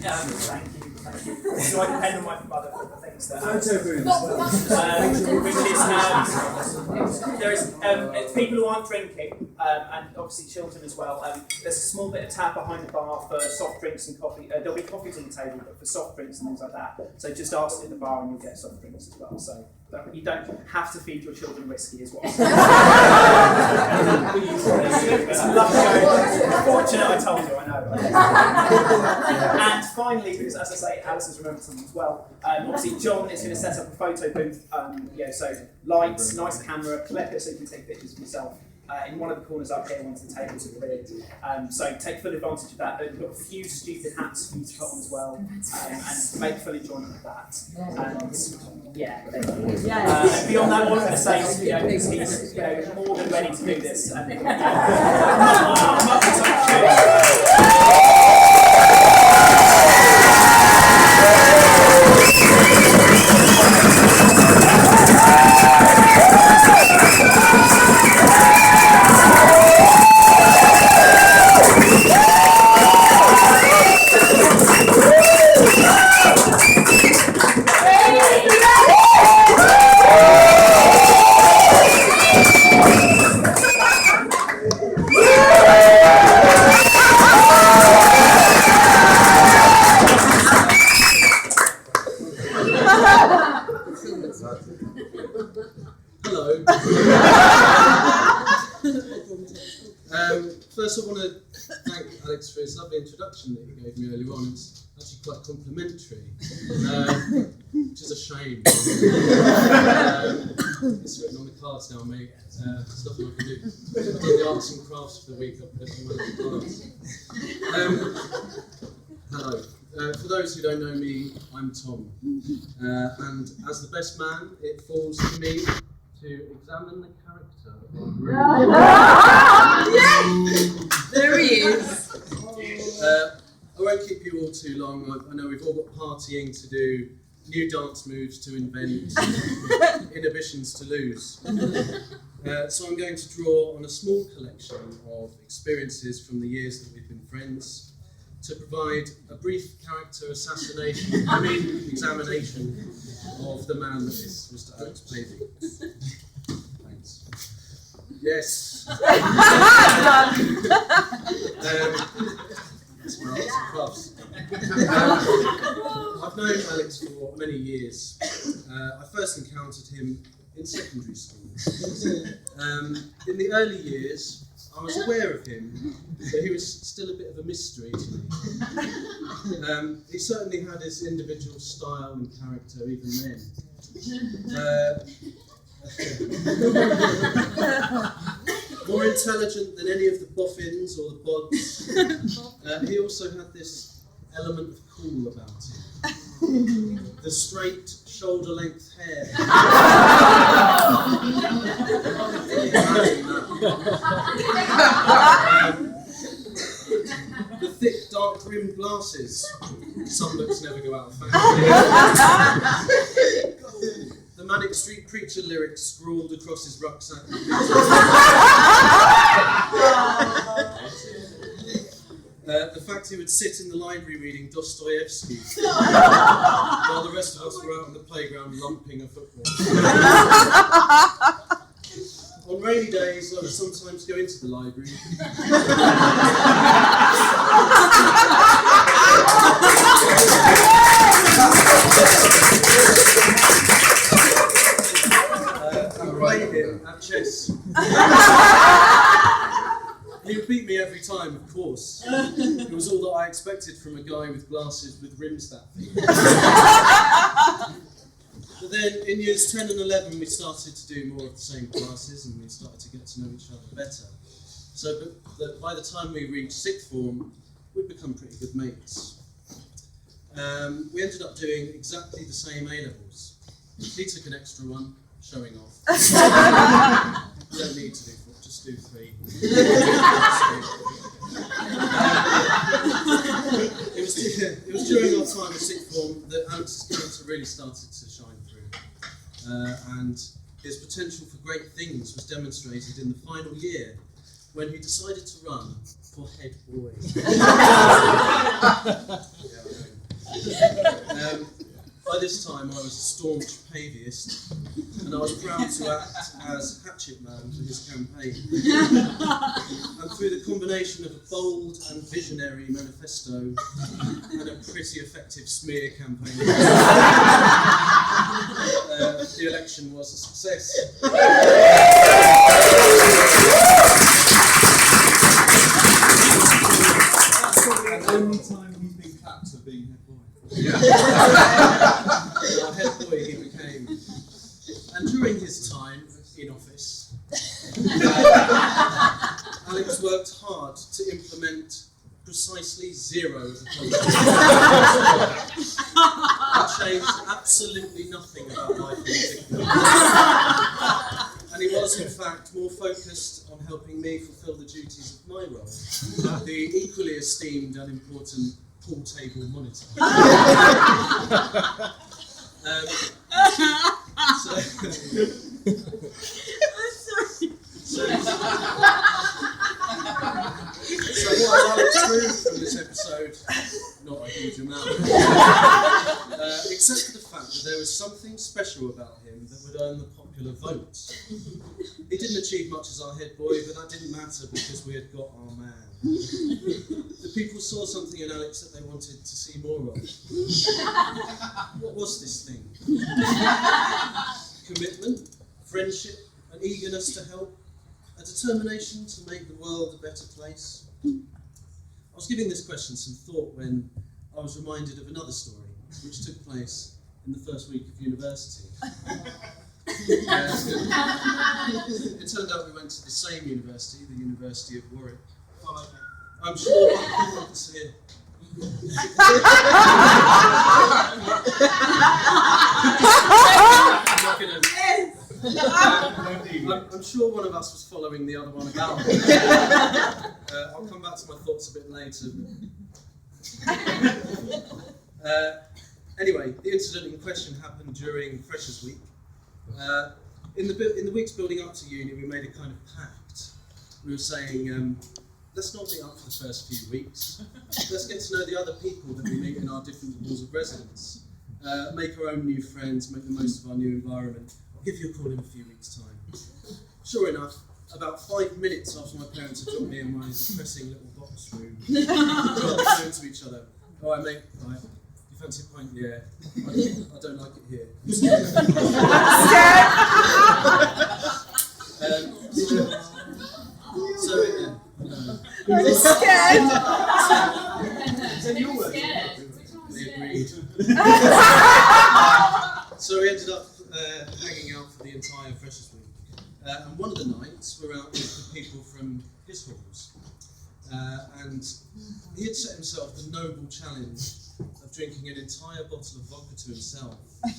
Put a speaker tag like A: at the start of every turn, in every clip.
A: Thank you. So I depend on my mother for the things that it's people who aren't drinking, and obviously children as well. There's a small bit of tab behind the bar for soft drinks and coffee. There'll be coffees on the table, but for soft drinks and things like that. So just ask at the bar and you'll get soft drinks as well. So you don't have to feed your children whiskey as well. It's unfortunate, I told you, I know. And finally, because as I say, Alice has remembered something as well. Obviously, John is going to set up a photo booth. So lights, nice camera, clip it so you can take pictures of yourself. In one of the corners up here, once the tables are cleared. So take full advantage of that. We've got a few stupid hats for you to put on as well, and make full enjoyment of that. Beyond that, all I'm going to say is he's more than ready to do this.
B: First, I want to thank Alex for his lovely introduction that he gave me earlier on. It's actually quite complimentary, which is a shame. It's written on the cards now, mate. There's nothing I can do. I've done the arts and crafts for the week. I've put it on my cards. Hello. For those who don't know me, I'm Tom. And as the best man, it falls to me to examine the character of our group.
C: Yes! There he is.
B: I won't keep you all too long. I know we've all got partying to do, new dance moves to invent, inhibitions to lose. So I'm going to draw on a small collection of experiences from the years that we've been friends to provide a brief character examination of the man that is Mr. Alex Pavey. Thanks. Yes. That's my arts and crafts. I've known Alex for many years. I first encountered him in secondary school. In the early years, I was aware of him, but he was still a bit of a mystery to me. He certainly had his individual style and character even then. More intelligent than any of the boffins or the bods, he also had this element of cool about him. The straight, shoulder-length hair. The thick, dark-rimmed glasses. Some looks never go out of fashion. The Manic Street Preacher lyrics scrawled across his rucksack. The fact he would sit in the library reading Dostoevsky while the rest of us were out on the playground lumping a football. On rainy days, I would sometimes go into the library. And play him at chess. He would beat me every time, of course. It was all that I expected from a guy with glasses with rims that thick. But then in years 10 and 11 we started to do more of the same classes and we started to get to know each other better. So by the time we reached sixth form, we'd become pretty good mates. We ended up doing exactly the same A-levels. He took an extra one, showing off. You don't need to do 4, just do 3. It was during our time at sixth form that Alex's character really started to shine through. And his potential for great things was demonstrated in the final year when he decided to run for head boy. By this time, I was a staunch Paveyist, and I was proud to act as hatchet man for his campaign. And through the combination of a bold and visionary manifesto and a pretty effective smear campaign, the election was a success.
D: The only time he's been clapped for being head boy.
B: Our head boy he became. And during his time in office, Alex worked hard to implement precisely 0 of the policies. That changed absolutely nothing about life in particular. And he was, in fact, more focused on helping me fulfil the duties of my role, the equally esteemed and important pool table monitor. So what I extruded from this episode, not a huge amount, except for the fact that there was something special about him that would earn the popular vote. He didn't achieve much as our head boy, but that didn't matter because we had got our man. The people saw something in Alex that they wanted to see more of. What was this thing? Commitment, friendship, an eagerness to help, a determination to make the world a better place. I was giving this question some thought when I was reminded of another story which took place in the first week of university. It turned out we went to the same university, the University of Warwick. I'm sure one of us here. I'm sure one of us was following the other one about. I'll come back to my thoughts a bit later. Anyway, the incident in question happened during Freshers' Week. In the weeks building up to uni, we made a kind of pact. We were saying, let's not meet up for the first few weeks. Let's get to know the other people that we meet in our different halls of residence. Make our own new friends, make the most of our new environment. I'll give you a call in a few weeks' time. Sure enough, about 5 minutes after my parents had dropped me in my depressing little box room, we got on the phone to each other. All right, mate, right. You fancy a pint? Yeah. I don't like it here. I'm scared. They agreed. So we ended up hanging out for the entire Freshers' Week. And one of the nights we were out with the people from his halls. And he had set himself the noble challenge of drinking an entire bottle of vodka to himself. I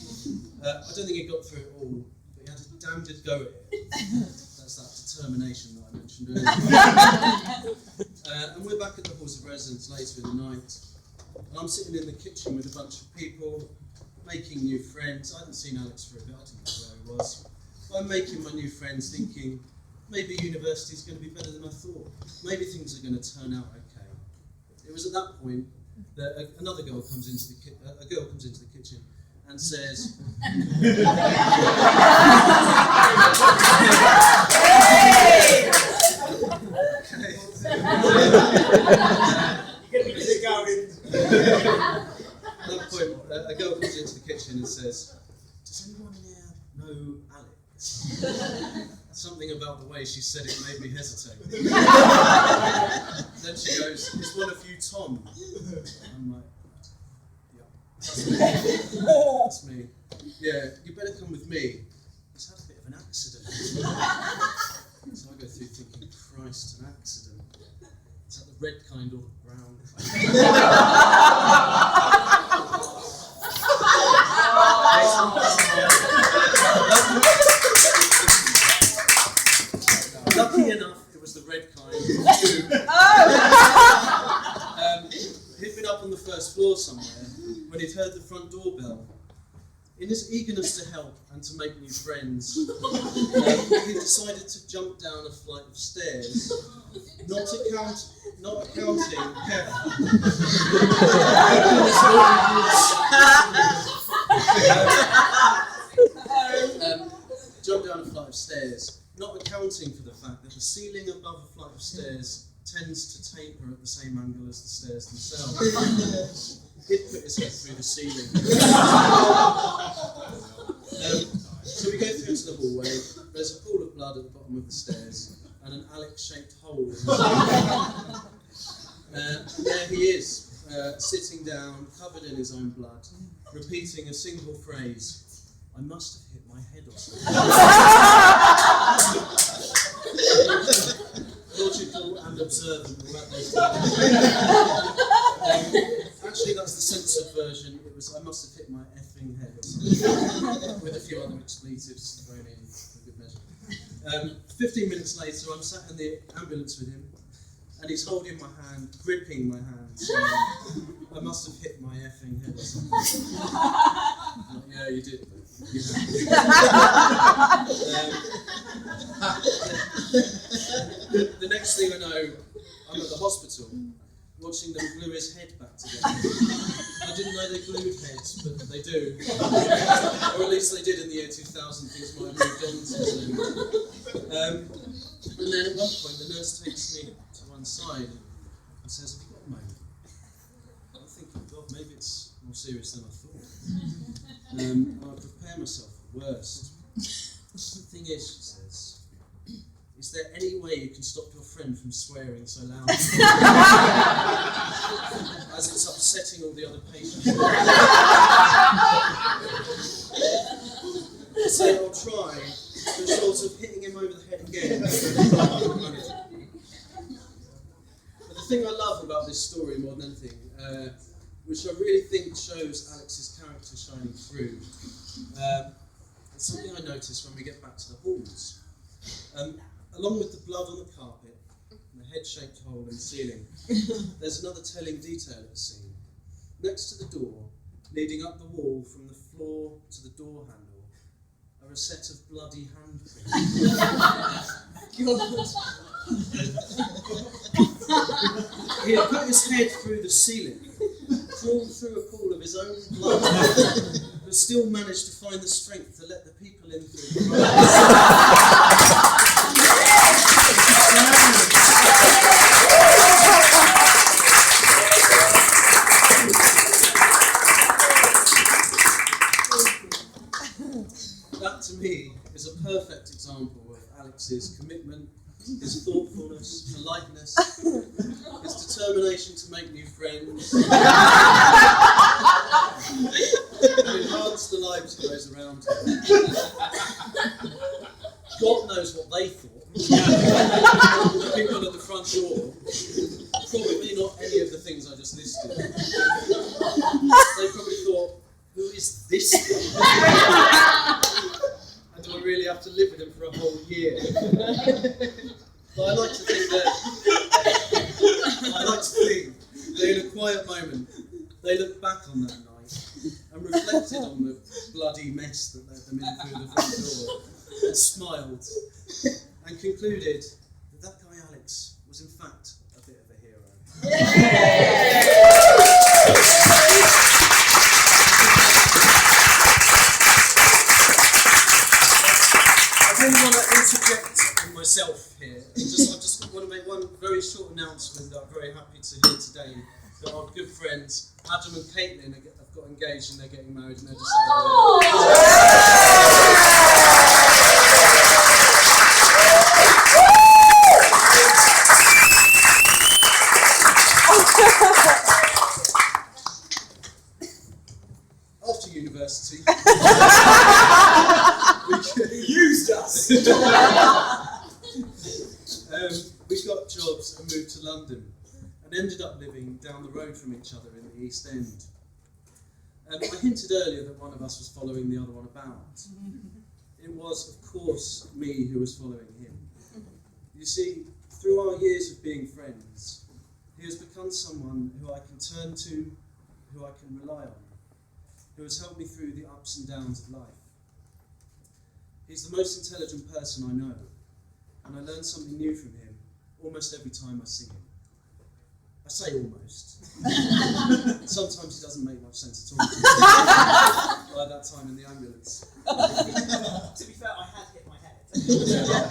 B: don't think he got through it all, but he had a damn good go at it. That's that determination that I mentioned earlier. And we're back at the halls of residence later in the night. And I'm sitting in the kitchen with a bunch of people, making new friends. I hadn't seen Alex for a bit, I didn't know where he was. But I'm making my new friends thinking, maybe university's going to be better than I thought. Maybe things are going to turn out okay. It was at that point that another girl comes into the kitchen and says, At that point, a girl comes into the kitchen and says, does anyone here know Alex? Something about the way she said it made me hesitate. Then she goes, is one of you Tom? I'm like, yeah, that's me. Yeah, you better come with me. He's had a bit of an accident. So I go through thinking, Christ, an accident. Is that the red kind or the brown kind? Lucky enough, it was the red kind. He'd been up on the first floor somewhere when he'd heard the front door bell. In his eagerness to help and to make new friends, he decided to jump down a flight of stairs, not accounting Jump down a flight of stairs, not accounting for the fact that the ceiling above a flight of stairs tends to taper at the same angle as the stairs themselves. He'd put his head through the ceiling. So we go through to the hallway. There's a pool of blood at the bottom of the stairs and an Alex-shaped hole in the ceiling. And there he is, sitting down, covered in his own blood, repeating a single phrase, "I must have hit my head or something." Logical and observant all at those times. Actually, that's the censored version. It was, "I must have hit my effing head or something," with a few other expletives thrown in for good measure. 15 minutes later, I'm sat in the ambulance with him, and he's holding my hand, gripping my hand, saying, "I must have hit my effing head or something." Like, yeah, you did. You have. The next thing I know, I'm at the hospital, watching them glue his head back together. I didn't know they glued heads, but they do. Or at least they did in the year 2000, things might have moved on since then. And then at one point, the nurse takes me to one side and says, "Have you got a moment?" I'm thinking, God, maybe it's more serious than I thought. I prepare myself for the worst. The thing is, she says, "Is there any way you can stop your friend from swearing so loudly? As it's upsetting all the other patients." I say, "I'll try," but short of hitting him over the head again. But the thing I love about this story more than anything, which I really think shows Alex's character shining through, it's something I noticed when we get back to the halls. Along with the blood on the carpet and the head-shaped hole in the ceiling, there's another telling detail at the scene. Next to the door, leading up the wall from the floor to the door handle, are a set of bloody handprints. He had put his head through the ceiling, crawled through a pool of his own blood, but still managed to find the strength to let the people in through the door. That, to me, is a perfect example of Alex's commitment, his thoughtfulness, politeness, his determination to make new friends, and enhance the lives of those around him. God knows what they thought. The people at the front door, probably not any of the things I just listed. They probably thought, "Who is this guy? And do I really have to live with him for a whole year?" But I like to think that in a quiet moment, they looked back on that night and reflected on the bloody mess that led them in through the front door, and smiled, and concluded that that guy Alex was in fact a bit of a hero. I really want to interject on myself here. I just want to make one very short announcement that I'm very happy to hear today. That our good friends Adam and Caitlin have got engaged and they're getting married and they're just after university.
A: Used us!
B: We got jobs and moved to London and ended up living down the road from each other in the East End. I hinted earlier that one of us was following the other one about. It was, of course, me who was following him. You see, through our years of being friends, he has become someone who I can turn to, who I can rely on, who has helped me through the ups and downs of life. He's the most intelligent person I know, and I learn something new from him almost every time I see him. I say almost. Sometimes he doesn't make much sense at all. I by that time in the ambulance.
A: To be fair, I had hit my head.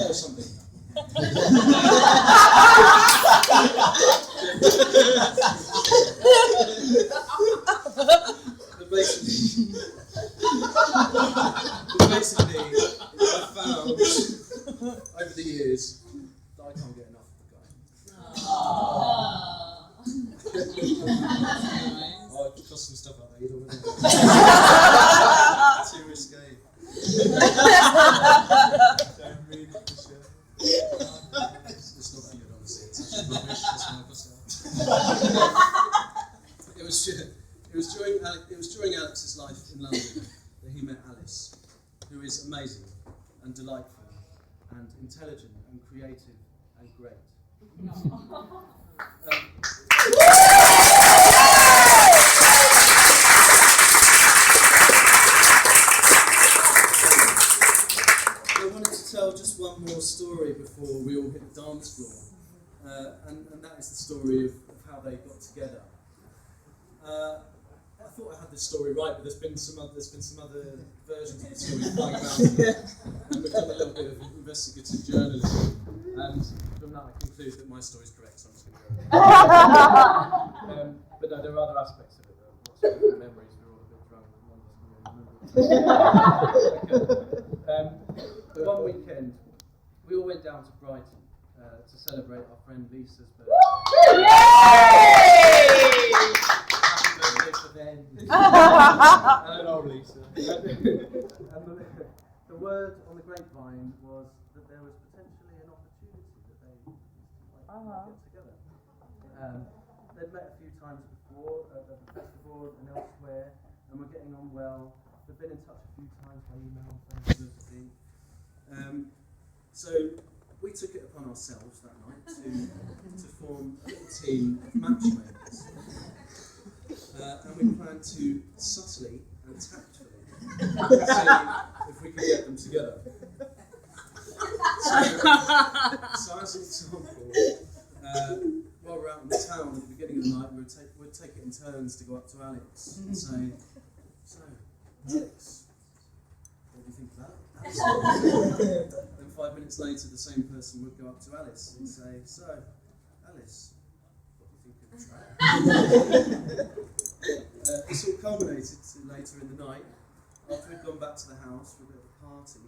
B: Or something. But basically, I found over the years that I can't get enough of the guy. Oh, it cost some stuff out there, you don't want to. Too risque. Don't read it, it's not that good, honestly. It's actually rubbish. That's why I bust it out. It was during Alex's life in London that he met Alice, who is amazing and delightful and intelligent and creative and great. I wanted to tell just one more story before we all hit the dance floor, and that is the story of how they got together. I thought I had this story right, but there's been some other versions of the story flying around, and we've done a little bit of investigative journalism, and from that I conclude that my story's correct, so I'm just going to go with it. But no, there are other aspects of it. Lots of memories. We're all a bit drunk. But one weekend, we all went down to Brighton to celebrate our friend Lisa's birthday. For them. Hello, Lisa. And the word on the grapevine was that there was potentially an opportunity that they might get together. They'd met a few times before at the festival and elsewhere, and were getting on well. They've been in touch a few times by email and Facebook. So we took it upon ourselves that night to form a little team of matchmakers. And we plan to subtly and tactfully see if we can get them together. So as an example, while we're out in the town at the beginning of the night, we'd take it in turns to go up to Alex and say, "So, Alex, what do you think of that?" Then 5 minutes later, the same person would go up to Alice and say, "So, Alice, what do you think of that?" This all culminated later in the night, after we'd gone back to the house for a bit of a party.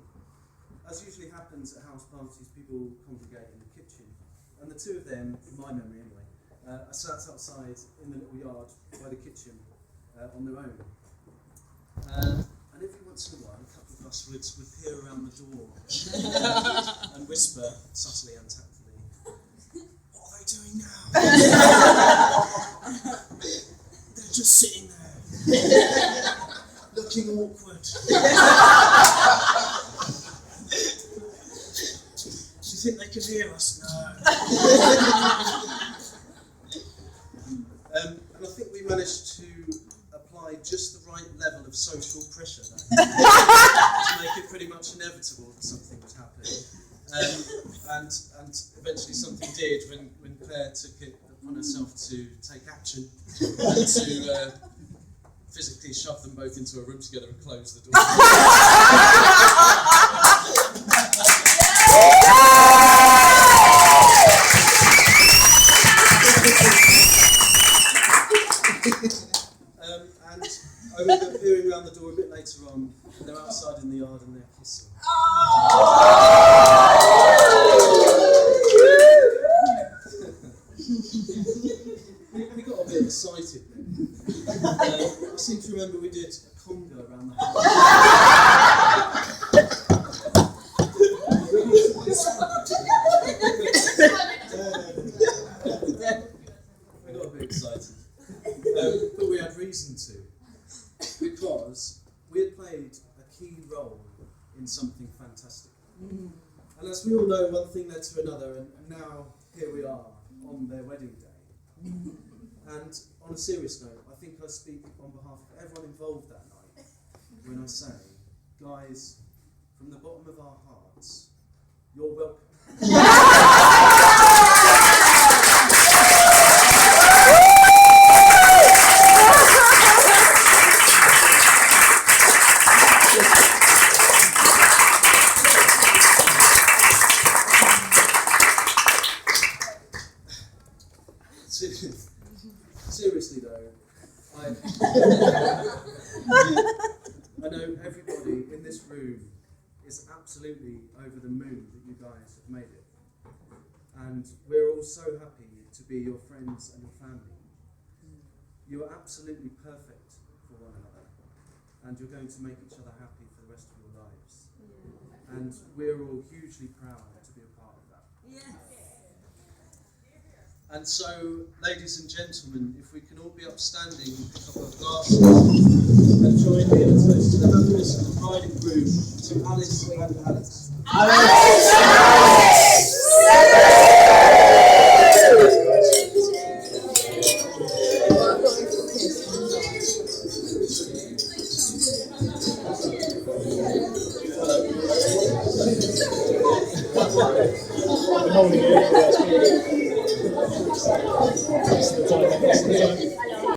B: As usually happens at house parties, people congregate in the kitchen. And the two of them, in my memory anyway, are sat outside in the little yard by the kitchen on their own. And every once in a while, a couple of us would peer around the door and whisper, subtly and tactfully, "What are they doing now?" They're just sitting there, looking awkward. Do you think they can hear us? No. And I think we managed to apply just the right level of social pressure to make it pretty much inevitable that something would happen. And eventually something did when Claire took it upon herself to take action and to physically shove them both into a room together and close the door. And I remember peering around the door a bit later on, and they're outside in the yard and they're kissing. We got a bit excited then. I seem to remember we did a conga around the house. We got a bit excited. But we had reason to, because we had played a key role in something fantastic. And as we all know, one thing led to another, and now here we are on their wedding day. And on a serious note, I think I speak on behalf of everyone involved that night when I say, guys, from the bottom of our hearts, you're welcome. I know everybody in this room is absolutely over the moon that you guys have made it. And we're all so happy to be your friends and your family. You are absolutely perfect for one another. And you're going to make each other happy for the rest of your lives. And we're all hugely proud to be a part of that.
C: Yes.
B: And so, ladies and gentlemen, if we can all be upstanding and pick up our glasses and join me in a toast to the happiness of the bride and groom, to Alice and Alex.
E: Holding it.